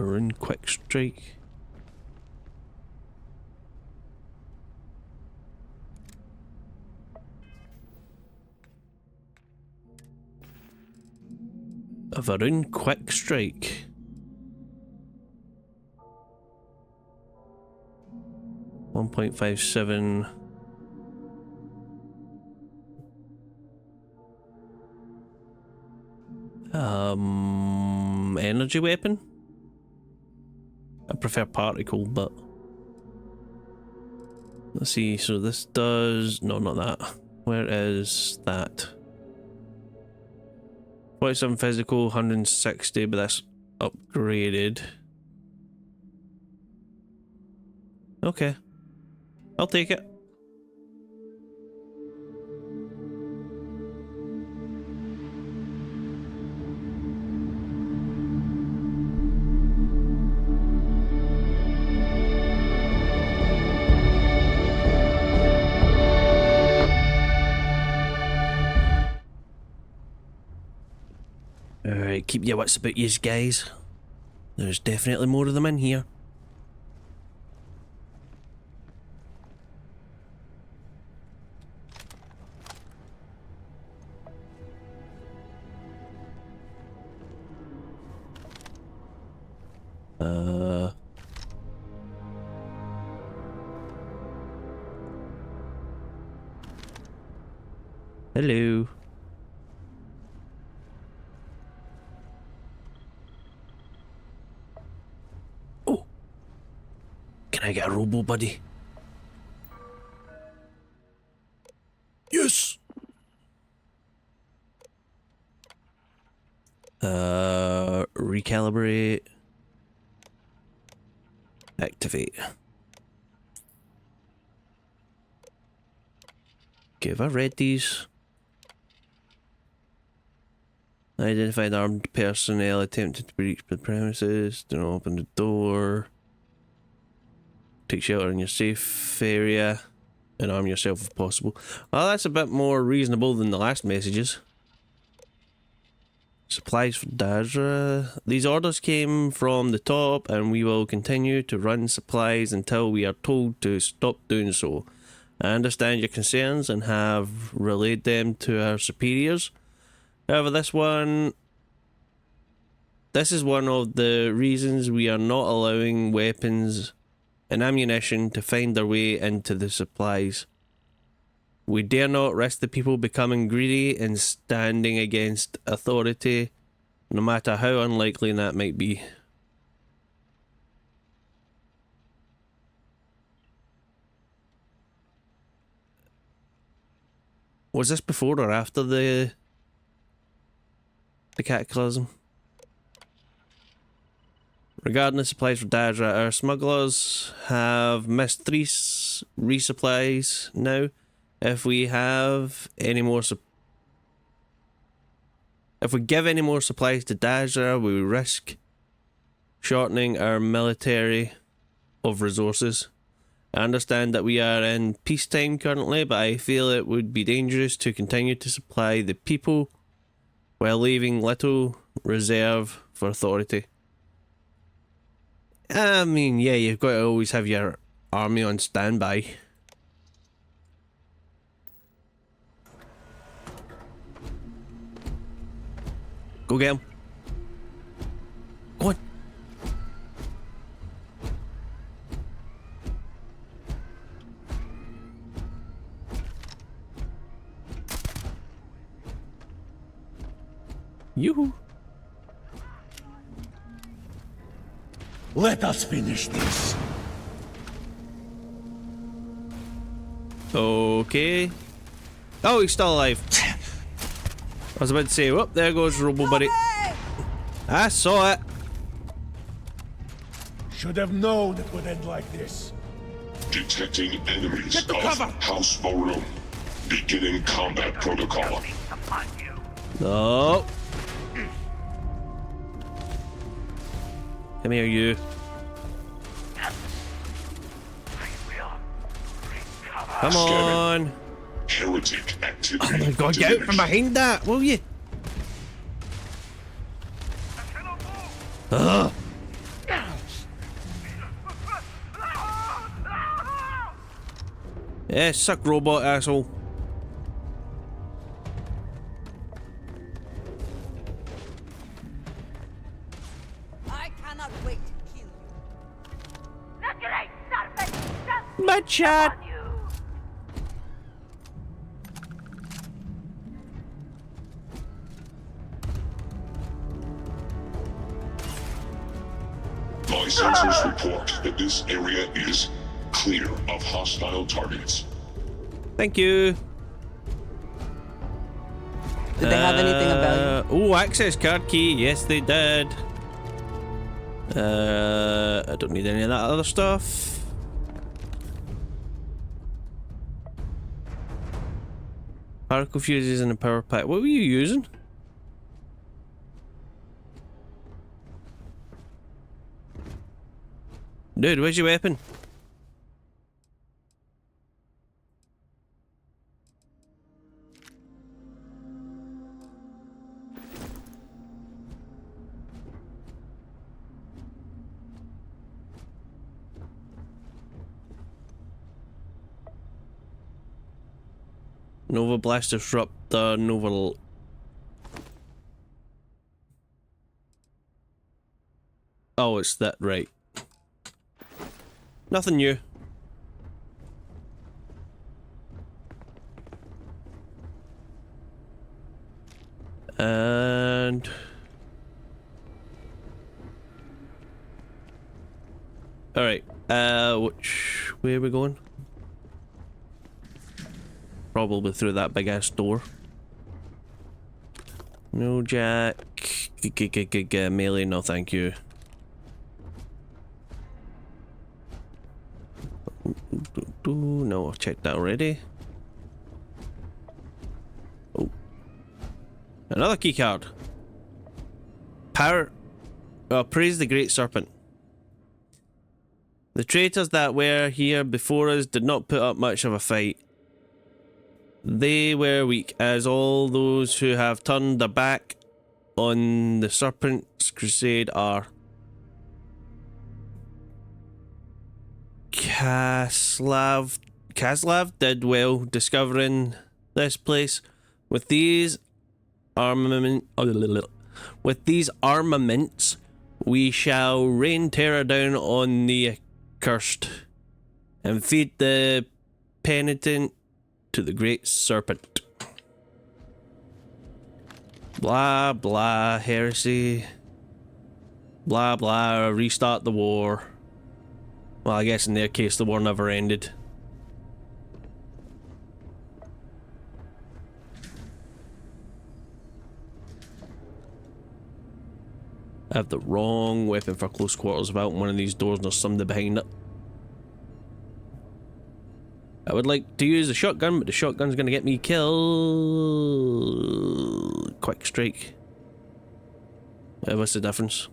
Maroon quick strike. A Varun quick strike. $1.57. Energy weapon? I prefer particle, but let's see. So this does no, not that. Where is that? 47 physical, 160, but that's upgraded. Okay, I'll take it. Alright, keep your wits about yous, guys. There's definitely more of them in here. Hello. Oh, can I get a Robo Buddy? Yes. Recalibrate. Activate. Okay, have I read these? Identified armed personnel attempted to breach the premises. Do not open the door. Take shelter in your safe area and arm yourself if possible. Well, that's a bit more reasonable than the last messages. Supplies for Dazra. These orders came from the top and we will continue to run supplies until we are told to stop doing so. I understand your concerns and have relayed them to our superiors. However, this is one of the reasons we are not allowing weapons and ammunition to find their way into the supplies. We dare not risk the people becoming greedy and standing against authority, no matter how unlikely that might be. Was this before or after the cataclysm? Regarding the supplies for Dazra, our smugglers have missed 3 resupplies now. If we have any more if we give any more supplies to Dazra, we risk shortening our military of resources. I understand that we are in peacetime currently, but I feel it would be dangerous to continue to supply the people while leaving little reserve for authority. I mean, yeah, you've got to always have your army on standby. Go get him. Go on. Yoo-hoo. Let us finish this. Okay. Oh, he's still alive. I was about to say, whoop, there goes Robo Buddy. I saw it. Should have known it would end like this. Detecting enemies Get the of cover. House Barum. Beginning combat protocol. No. Come here, you. Come on. Heretic activity. Oh my god, get out from behind that, will you? Ugh. Yeah, suck robot, asshole. I cannot wait to kill you. The great serpent just Bad shot. on you. My sensors report that this area is clear of hostile targets. Thank you. Did they have anything about you? Oh, access card key. Yes, they did. I don't need any of that other stuff. Particle fuses and a power pack. What were you using? Dude, where's your weapon? Nova Blast Disruptor, Nova... Oh, it's that, right. Nothing new. And... Alright, where are we going? Probably through that big ass door. No jack. Melee, no thank you. No, I've checked that already. Oh. Another key card. Power. Praise the Great Serpent. The traitors that were here before us did not put up much of a fight. They were weak, as all those who have turned their back on the Serpent's crusade are. Khaslav did well discovering this place. With these armaments, we shall rain terror down on the accursed and feed the penitent to the Great Serpent. Blah blah heresy. Blah blah restart the war. Well, I guess in their case the war never ended. I have the wrong weapon for close quarters about one of these doors and there's somebody behind it. I would like to use the shotgun, but the shotgun's gonna get me killed. Quick strike. What's the difference?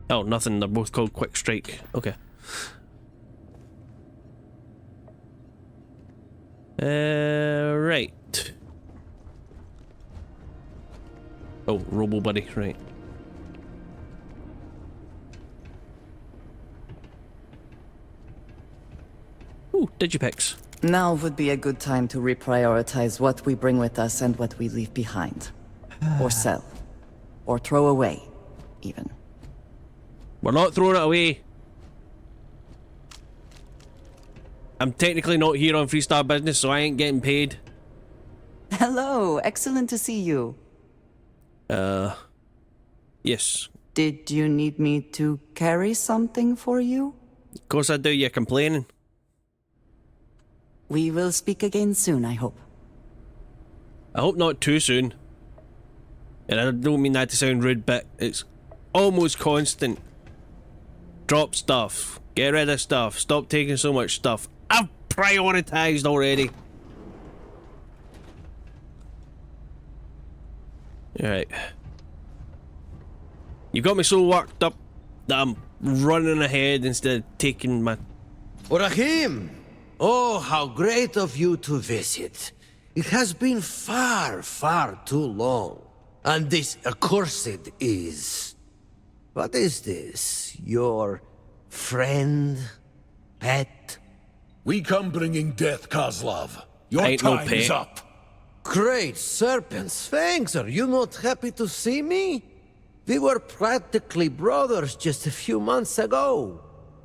Oh, nothing. They're both called quick strike. Okay. Right. Oh, Robo Buddy, right. Ooh, Digipix. Now would be a good time to reprioritize what we bring with us and what we leave behind. Or sell. Or throw away, even. We're not throwing it away. I'm technically not here on Freestar business, so I ain't getting paid. Hello, excellent to see you. Yes. Did you need me to carry something for you? Of course I do, you're complaining. We will speak again soon, I hope. I hope not too soon. And I don't mean that to sound rude, but it's almost constant. Drop stuff. Get rid of stuff. Stop taking so much stuff. I've prioritized already. Alright. You got me so worked up that I'm running ahead instead of taking my... Rahim! Oh, how great of you to visit. It has been far, far too long. And this accursed is... What is this? Your friend? Pet? We come bringing death, Khaslav. Your Ain't no time is pet. up. Great serpents, thanks. Are you not happy to see me? We were practically brothers just a few months ago.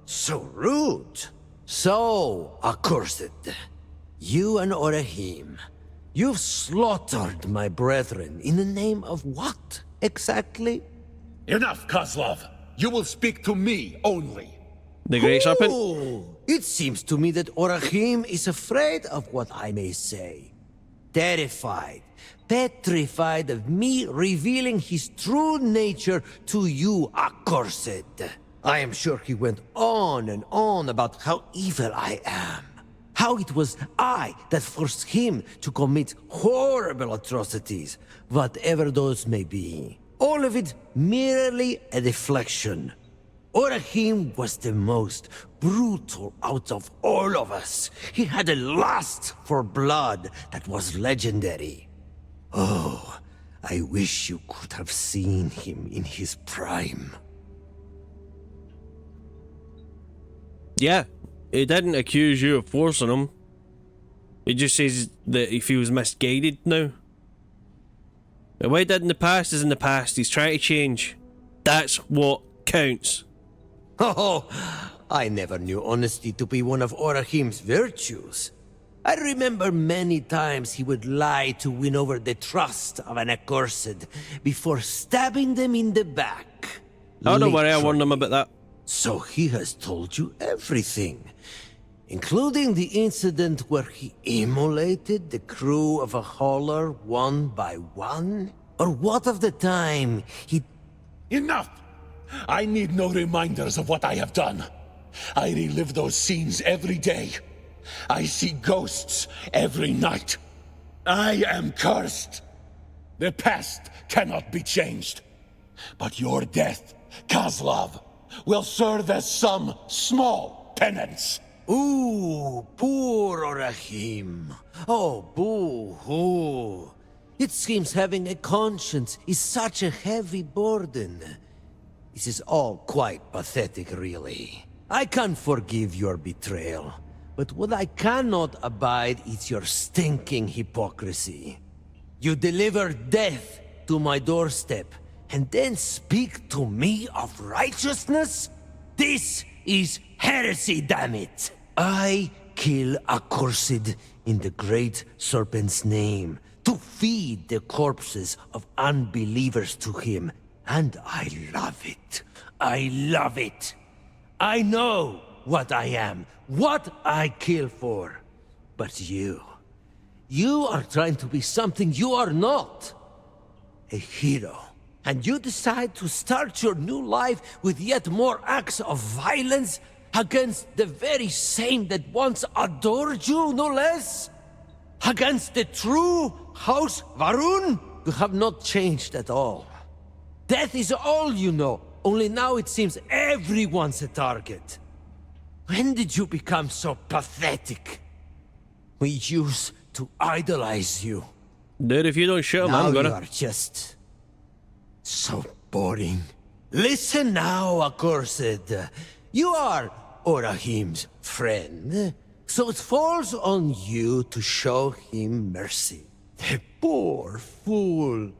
So rude. So accursed. You and Orahim, you've slaughtered my brethren in the name of what, exactly? Enough, Khaslav. You will speak to me only. The Great Serpent? Ooh, it seems to me that Orahim is afraid of what I may say. Terrified, petrified of me revealing his true nature to you, accursed. I am sure he went on and on about how evil I am. How it was I that forced him to commit horrible atrocities, whatever those may be. All of it merely a deflection. Orahim was the most brutal out of all of us. He had a lust for blood that was legendary. Oh, I wish you could have seen him in his prime. Yeah, he didn't accuse you of forcing him. He just says that he feels misguided now. And what he did in the past is in the past. He's trying to change. That's what counts. Oh, I never knew honesty to be one of Orahim's virtues. I remember many times he would lie to win over the trust of an accursed before stabbing them in the back. Oh, don't worry, I warned him Literally. about that. So he has told you everything, including the incident where he immolated the crew of a hauler one by one? Or what of the time he... Enough! I need no reminders of what I have done. I relive those scenes every day. I see ghosts every night. I am cursed. The past cannot be changed. But your death, Khaslav, will serve as some small penance. Ooh, poor Orahim. Oh, boo-hoo. It seems having a conscience is such a heavy burden. This is all quite pathetic, really. I can forgive your betrayal, but what I cannot abide is your stinking hypocrisy. You deliver death to my doorstep, and then speak to me of righteousness? This is heresy, damn it! I kill accursed in the Great Serpent's name, to feed the corpses of unbelievers to him, and I love it. I love it. I know what I am, what I kill for. But you are trying to be something you are not. A hero. And you decide to start your new life with yet more acts of violence against the very same that once adored you, no less? Against the true House Varun? You have not changed at all. Death is all you know, only now it seems everyone's a target. When did you become so pathetic? We used to idolize you. Dude, if you don't shoot him, Now I'm you gonna. are just... so boring. Listen now, accursed. You are Orahim's friend, so it falls on you to show him mercy. The poor fool.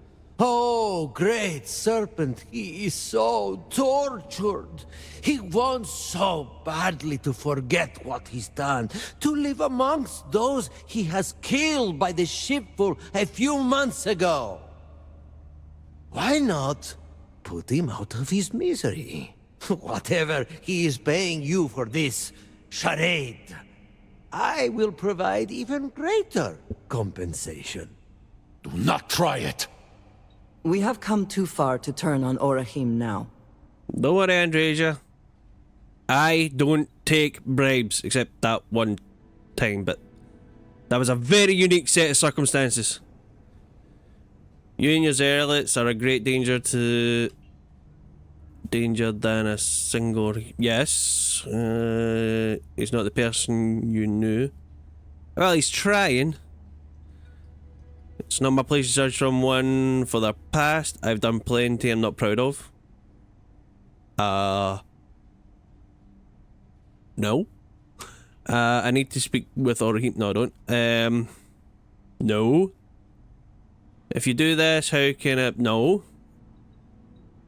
Oh, great serpent, he is so tortured. He wants so badly to forget what he's done, to live amongst those he has killed by the shipful a few months ago. Why not put him out of his misery? Whatever he is paying you for this charade, I will provide even greater compensation. Do not try it. We have come too far to turn on Orahim now. Don't worry, Andreja. I don't take bribes, except that one time, but that was a very unique set of circumstances. You and your zealots are a great danger than a single... Yes. He's not the person you knew. Well, he's trying. It's not my place to judge someone for their past. I've done plenty I'm not proud of. No. I need to speak with Orahim. No, I don't. No. If you do this, how can I... No.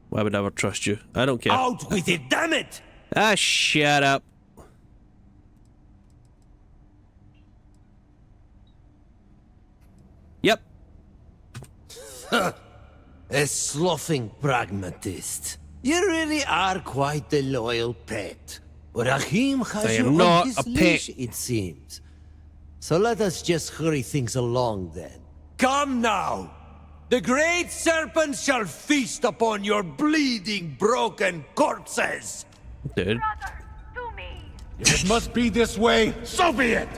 Why would I ever trust you? I don't care. Out with it, damn it! Ah, shut up. Yep. A sloughing pragmatist. You really are quite a loyal pet. Rahim I has you am not on his a pet. leash, it seems. So let us just hurry things along then. Come now! The great serpent shall feast upon your bleeding, broken corpses! Dude. Brother, to me. If it must be this way, so be it!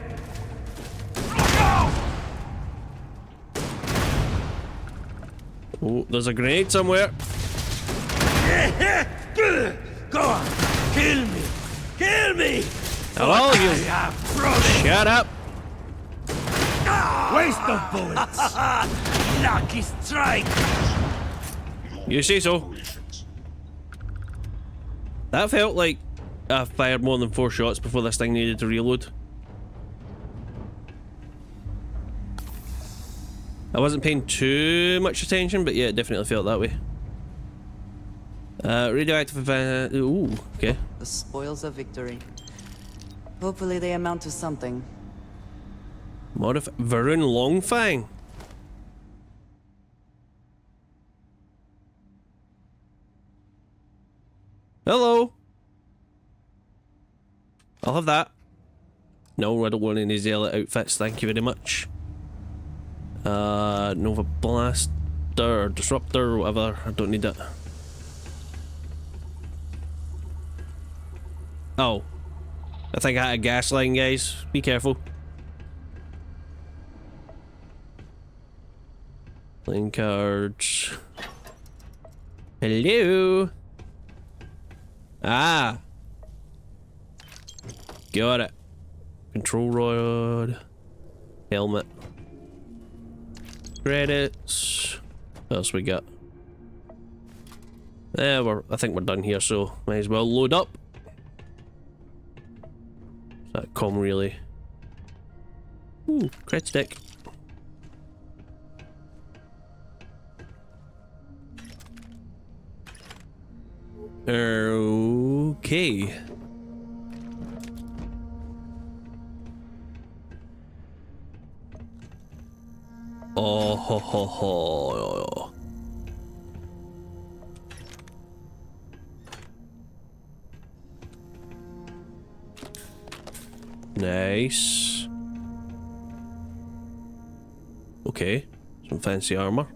Oh, there's a grenade somewhere. Go on, kill me! Kill me! Hello, you. Shut up. Waste of bullets! Lucky strike! You say so. That felt like I fired more than 4 shots before this thing needed to reload. I wasn't paying too much attention, but yeah, it definitely felt that way. Radioactive ooh, okay. The spoils of victory. Hopefully they amount to something. Varun Longfang. Hello. I'll have that. No, I don't want any zealot outfits, thank you very much. Nova Blaster or Disruptor or whatever, I don't need it. Oh. I think I had a gas line, guys. Be careful. Playing cards. Hello. Ah. Got it. Control rod. Helmet. Credits. What else we got? Yeah, I think we're done here, so might as well load up. Is that com relay? Ooh, cred stick. Okay. Oh ho ho ho. Nice. Okay, some fancy armor.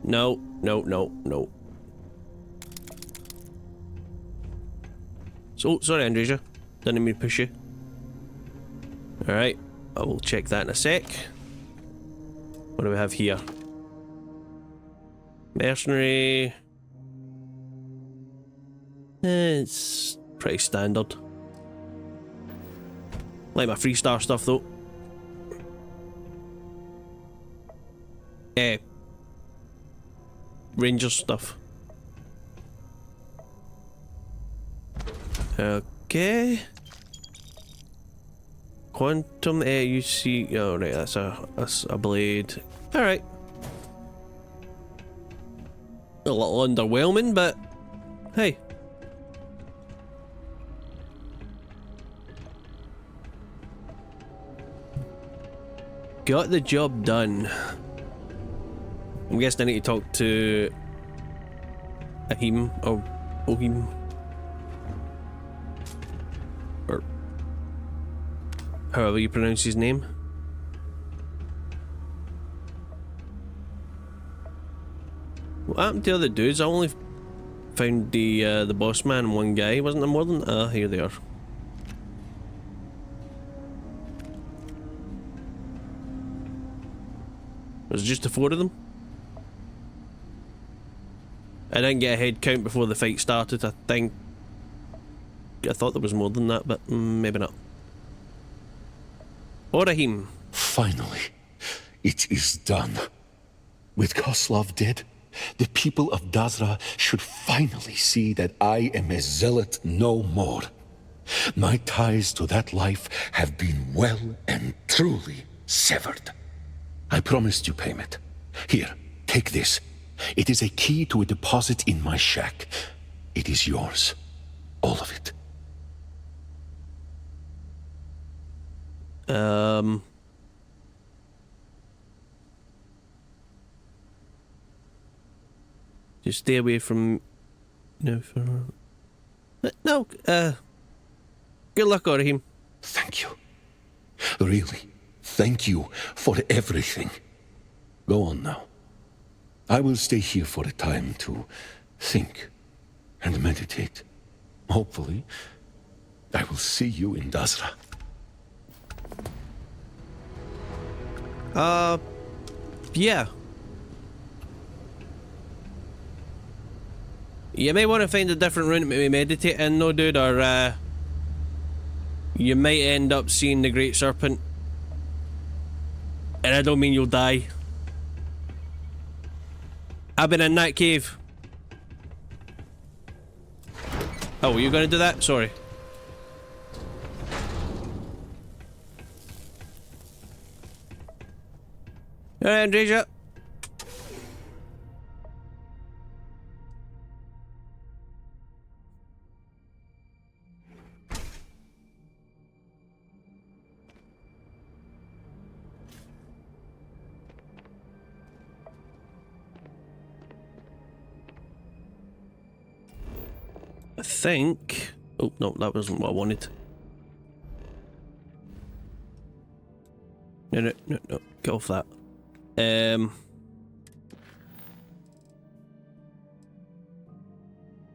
No, no, no, no. So, sorry, Andreja. Didn't mean to push you. Alright, I will check that in a sec. What do we have here? Mercenary. It's pretty standard. Like my Freestar stuff though. Ranger stuff. Okay. Quantum AUC. Oh right, that's a blade. All right. A little underwhelming, but hey. Got the job done. I'm guessing I need to talk to Ahim or Ohim. Or however you pronounce his name. What happened to the other dudes? I only found the boss man and one guy. Wasn't there more than that? Ah, here they are. Was it just the 4 of them? I didn't get a head count before the fight started, I think. I thought there was more than that, but maybe not. Orahim. Finally, it is done. With Khaslav dead, The people of Dazra should finally see that I am a zealot no more. My ties to that life have been well and truly severed. I promised you payment. Here, take this. It is a key to a deposit in my shack. It is yours. All of it. Just stay away from... No, good luck, Orahim. Thank you. Really, thank you for everything. Go on now. I will stay here for a time to think and meditate. Hopefully, I will see you in Dazra. Yeah. You may want to find a different room to meditate in, though, dude, or you might end up seeing the Great Serpent. And I don't mean you'll die. I've been in that cave. Oh, were you gonna do that? Sorry. Alright, Andreja. I think... Oh, no, that wasn't what I wanted. No, get off that.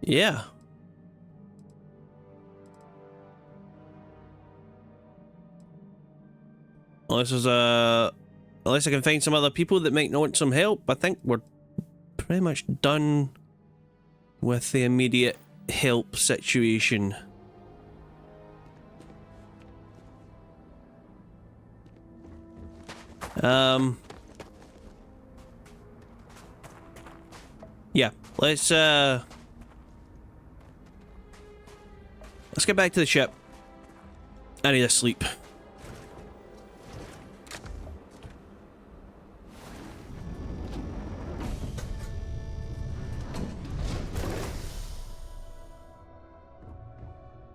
Yeah. Unless I can find some other people that might want some help, I think we're pretty much done with the immediate help situation. Yeah, let's get back to the ship. I need to sleep.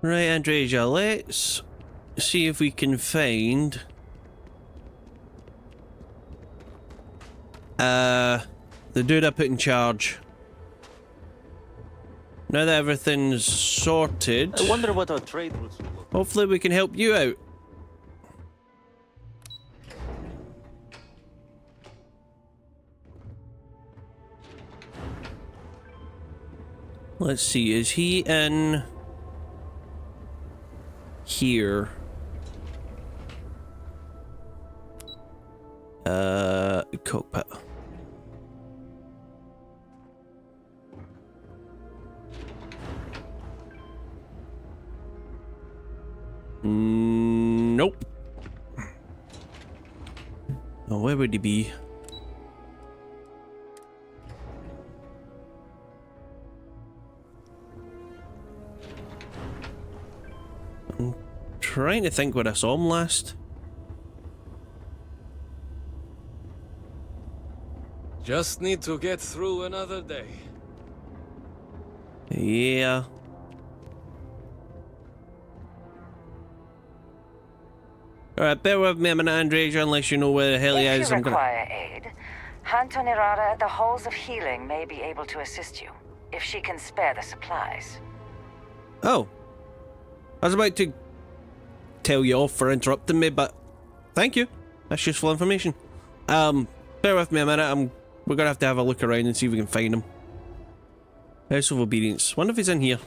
Right, Andreja, let's see if we can find the dude I put in charge. Now that everything's sorted, I wonder what our trade routes will look. Hopefully we can help you out. Let's see, is he in here? Cockpit. Nope. Oh, where would he be? I'm trying to think where I saw him last. Just need to get through another day. Yeah. Alright, bear with me a minute, Andreja, unless you know where the hell he is. If you require aid, Hanton Irada at the Halls of Healing may be able to assist you, if she can spare the supplies. Oh. I was about to tell you off for interrupting me, but thank you. That's useful information. Bear with me a minute, we're gonna have to have a look around and see if we can find him. House of Obedience. Wonder if he's in here.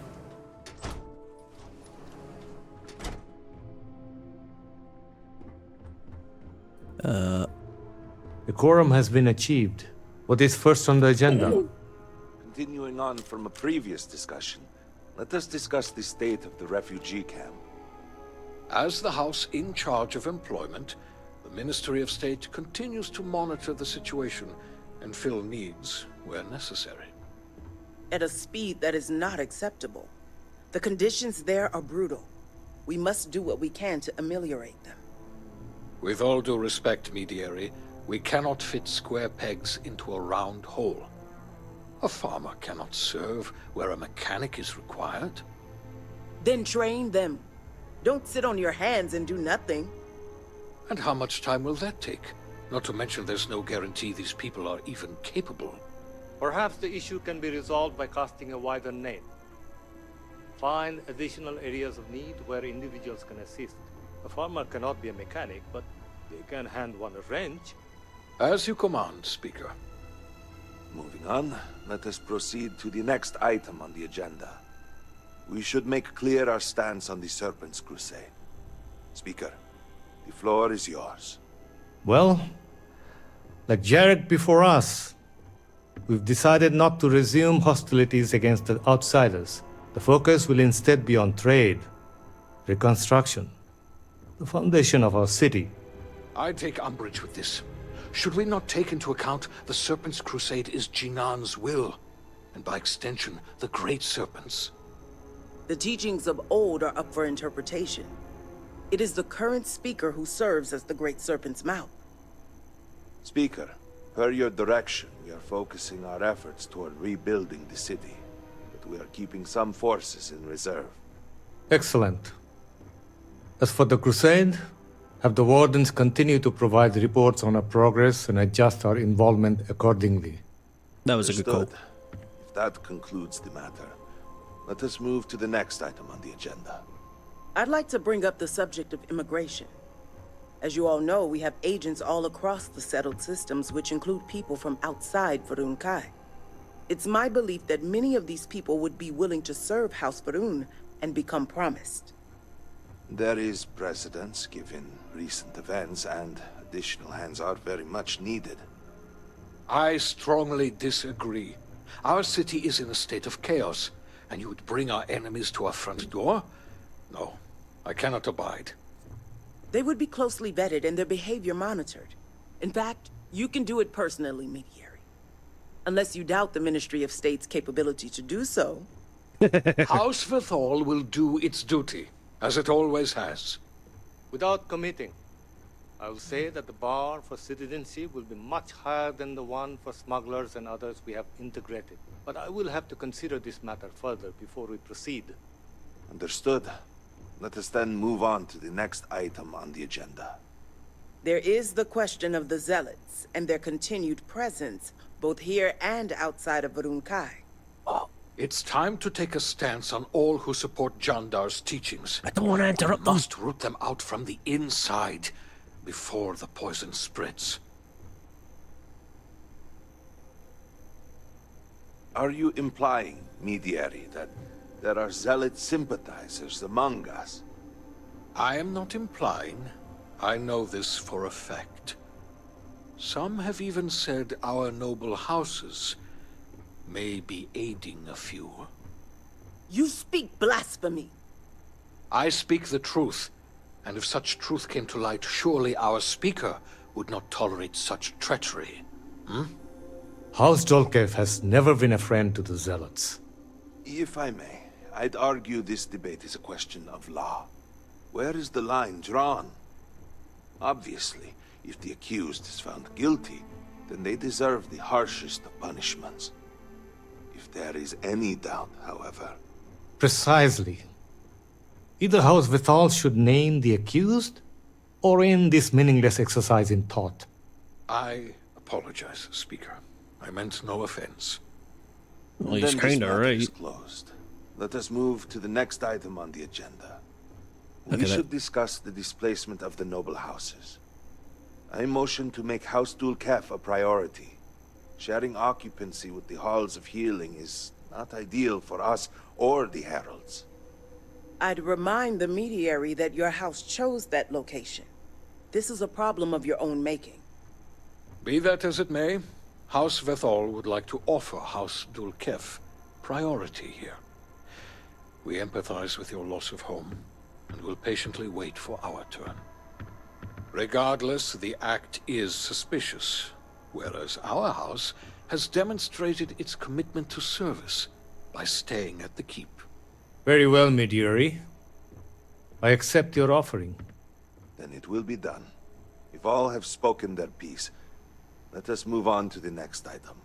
The quorum has been achieved. What is first on the agenda? Continuing on from a previous discussion, let us discuss the state of the refugee camp. As the House in charge of employment, the Ministry of State continues to monitor the situation and fill needs where necessary. At a speed that is not acceptable. The conditions there are brutal. We must do what we can to ameliorate them. With all due respect, Mediary, we cannot fit square pegs into a round hole. A farmer cannot serve where a mechanic is required. Then train them. Don't sit on your hands and do nothing. And how much time will that take? Not to mention there's no guarantee these people are even capable. Perhaps the issue can be resolved by casting a wider net. Find additional areas of need where individuals can assist. A farmer cannot be a mechanic, but they can hand one a wrench. As you command, Speaker. Moving on, let us proceed to the next item on the agenda. We should make clear our stance on the Serpent's Crusade. Speaker, the floor is yours. Well, like Jared before us, we've decided not to resume hostilities against the outsiders. The focus will instead be on trade, reconstruction, the foundation of our city. I take umbrage with this. Should we not take into account the Serpent's Crusade is Jinan's will, and by extension, the Great Serpent's? The teachings of old are up for interpretation. It is the current speaker who serves as the Great Serpent's mouth. Speaker, per your direction, we are focusing our efforts toward rebuilding the city, but we are keeping some forces in reserve. Excellent. As for the crusade, have the wardens continue to provide reports on our progress and adjust our involvement accordingly. That was a good call. If that concludes the matter, let us move to the next item on the agenda. I'd like to bring up the subject of immigration. As you all know, we have agents all across the settled systems, which include people from outside Va'ruun Kai. It's my belief that many of these people would be willing to serve House Va'ruun and become promised. There is precedence given recent events, and additional hands are very much needed. I strongly disagree. Our city is in a state of chaos, and you would bring our enemies to our front door? No, I cannot abide. They would be closely vetted and their behavior monitored. In fact, you can do it personally, Mediary. Unless you doubt the Ministry of State's capability to do so. House Vethal will do its duty, as it always has. Without committing, I will say that the bar for citizenship will be much higher than the one for smugglers and others we have integrated. But I will have to consider this matter further before we proceed. Understood. Let us then move on to the next item on the agenda. There is the question of the Zealots and their continued presence, both here and outside of Va'ruun Kai. It's time to take a stance on all who support Jandar's teachings. I don't want to interrupt them. We must root them out from the inside before the poison spreads. Are you implying, Mediary, that there are Zealot sympathizers among us? I am not implying. I know this for a fact. Some have even said our noble houses may be aiding a few. You speak blasphemy! I speak the truth, and if such truth came to light, surely our speaker would not tolerate such treachery. House Dolkev has never been a friend to the Zealots. If I may, I'd argue this debate is a question of law. Where is the line drawn? Obviously, if the accused is found guilty, then they deserve the harshest of punishments. If there is any doubt, however... Precisely. Either House Vethal should name the accused, or end this meaningless exercise in thought. I apologize, Speaker. I meant no offense. Well, he's kinda right. Closed. Let us move to the next item on the agenda. We should discuss the displacement of the noble houses. I motion to make House Dulkef a priority. Sharing occupancy with the Halls of Healing is not ideal for us or the Heralds. I'd remind the Mediary that your house chose that location. This is a problem of your own making. Be that as it may, House Vethal would like to offer House Dulkef priority here. We empathize with your loss of home, and will patiently wait for our turn. Regardless, the act is suspicious, whereas our house has demonstrated its commitment to service by staying at the keep. Very well, Midyuri. I accept your offering. Then it will be done. If all have spoken their piece, let us move on to the next item.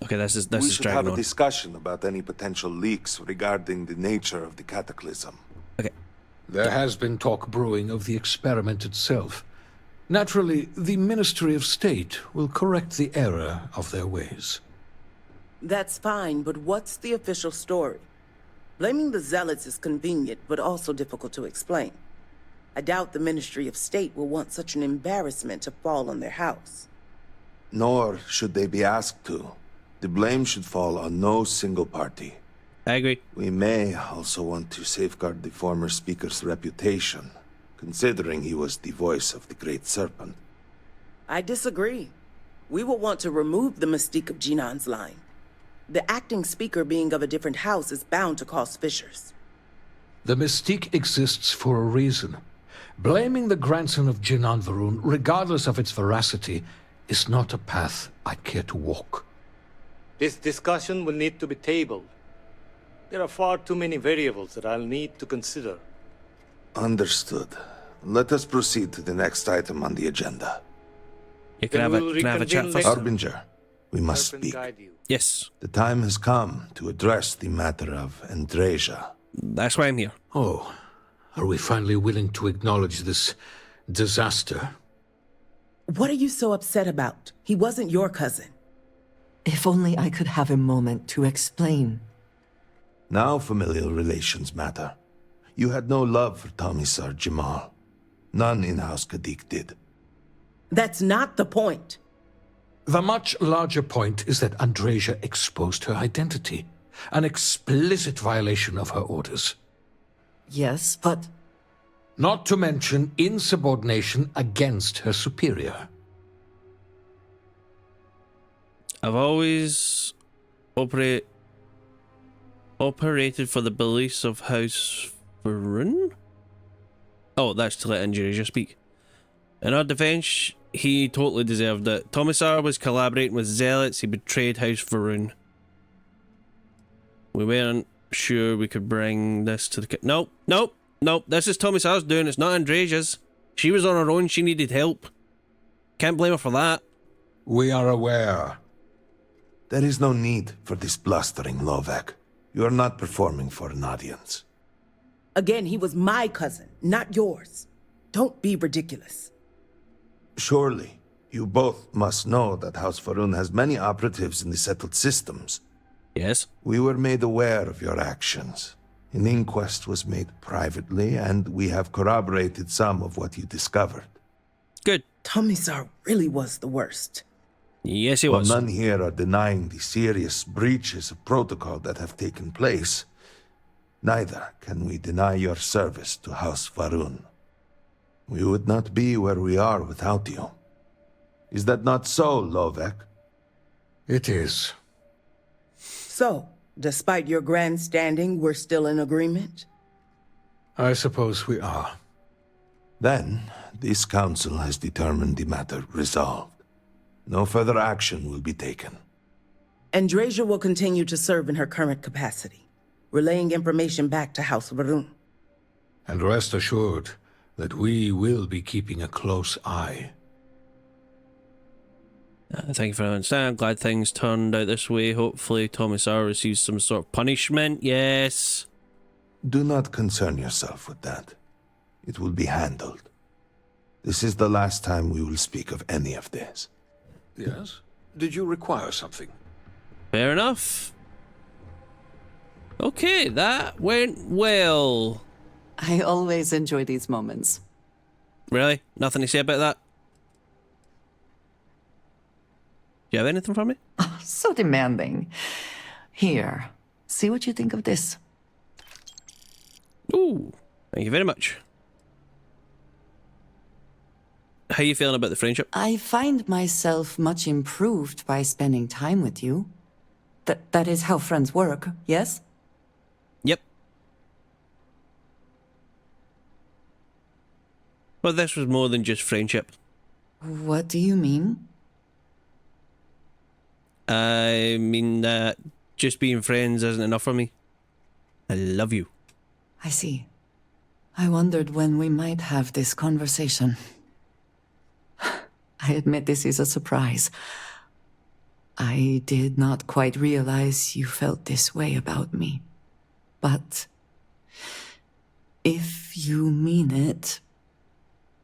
Okay, this is we should have dragging a on. discussion about any potential leaks regarding the nature of the cataclysm. Okay. There has been talk brewing of the experiment itself. Naturally, the Ministry of State will correct the error of their ways. That's fine, but what's the official story? Blaming the Zealots is convenient, but also difficult to explain. I doubt the Ministry of State will want such an embarrassment to fall on their house. Nor should they be asked to. The blame should fall on no single party. I agree. We may also want to safeguard the former speaker's reputation, considering he was the voice of the Great Serpent. I disagree. We will want to remove the mystique of Jinan's line. The acting speaker being of a different house is bound to cause fissures. The mystique exists for a reason. Blaming the grandson of Jinan Varun, regardless of its veracity, is not a path I'd care to walk. This discussion will need to be tabled. There are far too many variables that I'll need to consider. Understood. Let us proceed to the next item on the agenda. You can, have a chat first. Harbinger, we must speak. Yes. The time has come to address the matter of Andreja. That's why I'm here. Oh, are we finally willing to acknowledge this disaster? What are you so upset about? He wasn't your cousin. If only I could have a moment to explain. Now familial relations matter. You had no love for Tomisar Jamal. None in House Kadik did. That's not the point. The much larger point is that Andreja exposed her identity. An explicit violation of her orders. Yes, but... Not to mention insubordination against her superior. I've always operated for the beliefs of House Varun? Oh, that's to let Andreja speak. In our defense, he totally deserved it. Tomisar was collaborating with Zealots. He betrayed House Varun. We weren't sure we could bring this to the... Nope. This is Tomisar's doing. It's not Andreja's. She was on her own. She needed help. Can't blame her for that. We are aware. There is no need for this blustering, Lovek. You are not performing for an audience. Again, he was my cousin, not yours. Don't be ridiculous. Surely, you both must know that House Varun has many operatives in the settled systems. Yes. We were made aware of your actions. An inquest was made privately, and we have corroborated some of what you discovered. Good. Tomisar really was the worst. Yes, he While was. none here are denying the serious breaches of protocol that have taken place, neither can we deny your service to House Varun. We would not be where we are without you. Is that not so, Lovek? It is. So, despite your grandstanding, we're still in agreement? I suppose we are. Then, this council has determined the matter resolved. No further action will be taken. Andreja will continue to serve in her current capacity, relaying information back to House Varun. And rest assured that we will be keeping a close eye. Thank you for understanding. I'm glad things turned out this way. Hopefully Tomisar receives some sort of punishment. Yes. Do not concern yourself with that. It will be handled. This is the last time we will speak of any of this. Yes? Did you require something? Fair enough. Okay, that went well. I always enjoy these moments. Really? Nothing to say about that? Do you have anything for me? Oh, so demanding. Here, see what you think of this. Ooh, thank you very much. How are you feeling about the friendship? I find myself much improved by spending time with you. That is how friends work, yes? Yep. Well, this was more than just friendship. What do you mean? I mean that just being friends isn't enough for me. I love you. I see. I wondered when we might have this conversation. I admit this is a surprise. I did not quite realize you felt this way about me. But if you mean it,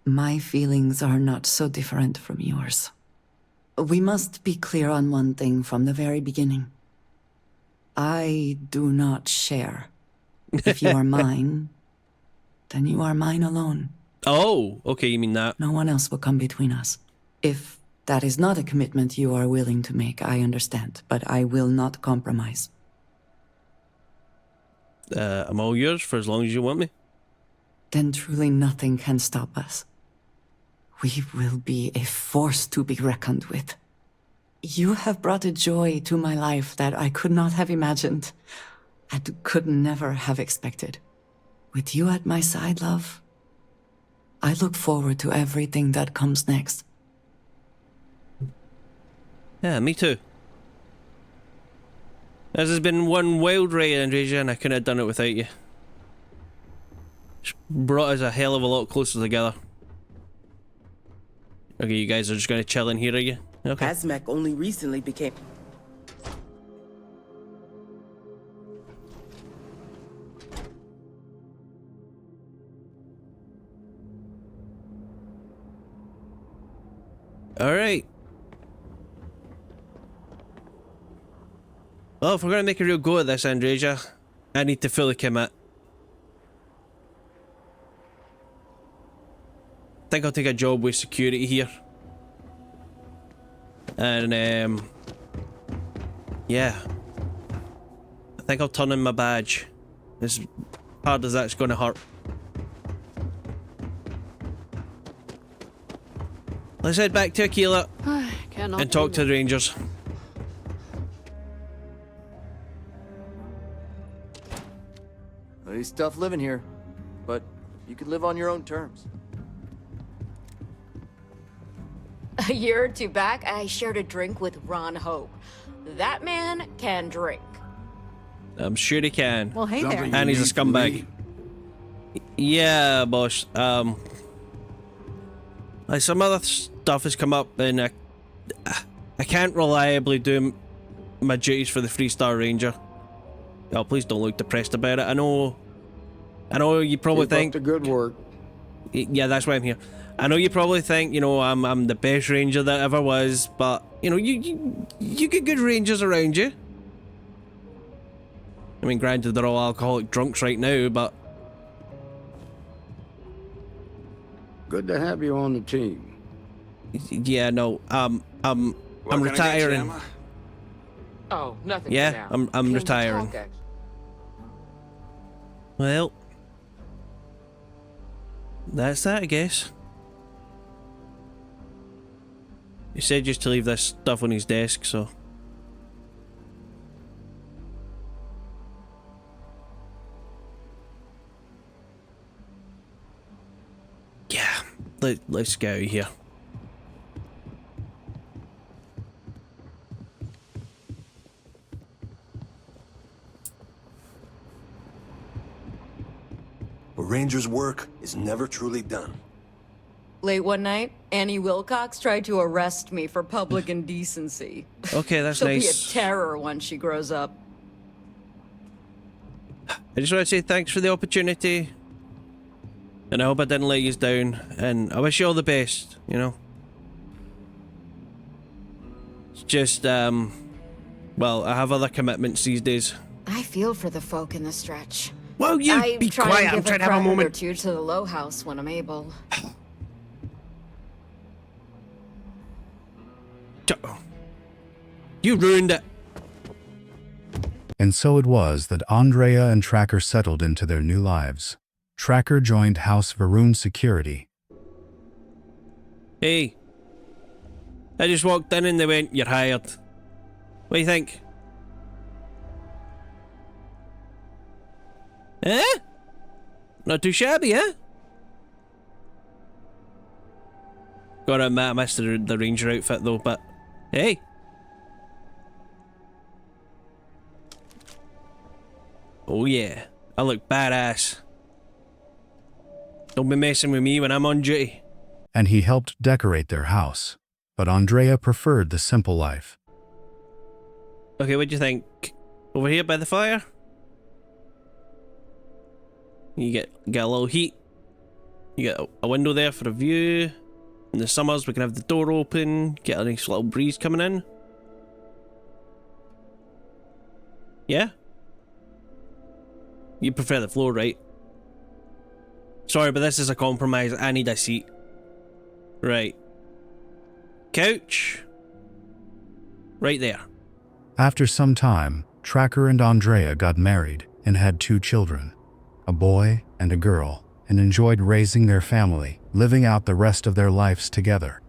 my feelings are not so different from yours. We must be clear on one thing from the very beginning. I do not share. If you are mine, then you are mine alone. Oh, okay, you mean that. No one else will come between us. If that is not a commitment you are willing to make, I understand, but I will not compromise. I'm all yours for as long as you want me. Then truly nothing can stop us. We will be a force to be reckoned with. You have brought a joy to my life that I could not have imagined, and could never have expected. With you at my side, love, I look forward to everything that comes next. Yeah, me too. This has been one wild ride, Andreja, and I couldn't have done it without you. It's brought us a hell of a lot closer together. Okay, you guys are just gonna chill in here, are you? Okay. Azmac only recently became... Alright. Well, if we're gonna make a real go at this, Andreja, I need to fully commit. I think I'll take a job with security here. And, yeah. I think I'll turn in my badge. As hard as that's gonna hurt. Let's head back to Aquila and talk to the Rangers. It's tough living here, but you can live on your own terms. A year or two back, I shared a drink with Ron Hope. That man can drink. I'm sure he can. Well, hey there. And he's a scumbag. Yeah, boss. Like some other stuff has come up, and I can't reliably do my duties for the Freestar Ranger. Oh, please don't look depressed about it. I know you probably think... Keep up the good work. Yeah, that's why I'm here. I know you probably think, you know, I'm the best ranger that ever was, but, you know, you get good rangers around you. I mean, granted, they're all alcoholic drunks right now, but... Good to have you on the team. Yeah, no, I'm retiring. Oh, nothing. Yeah, for now. I'm retiring. Talk, Well, that's that, I guess. He said just to leave this stuff on his desk, so... Yeah, let's get out of here. A ranger's work is never truly done. Late one night, Annie Wilcox tried to arrest me for public indecency. Okay, that's She'll nice. She'll be a terror when she grows up. I just want to say thanks for the opportunity. And I hope I didn't let you down. And I wish you all the best, you know. It's just, well, I have other commitments these days. I feel for the folk in the stretch. Well, you be quiet. I'm trying to have a moment. Or two to the low house when I'm able. You ruined it. And so it was that Andreja and Tracker settled into their new lives. Tracker joined House Varun Security. Hey. I just walked in and they went, "You're hired." What do you think? Eh? Not too shabby, eh? Gotta admit, I missed the ranger outfit though, but hey. Oh yeah, I look badass. Don't be messing with me when I'm on duty. And he helped decorate their house. But Andreja preferred the simple life. Okay, what do you think? Over here by the fire? You get a little heat. You get a window there for a view. In the summers, we can have the door open, get a nice little breeze coming in. Yeah? You prefer the floor, right? Sorry, but this is a compromise. I need a seat. Right. Couch. Right there. After some time, Tracker and Andreja got married and had 2 children, a boy and a girl, and enjoyed raising their family, living out the rest of their lives together.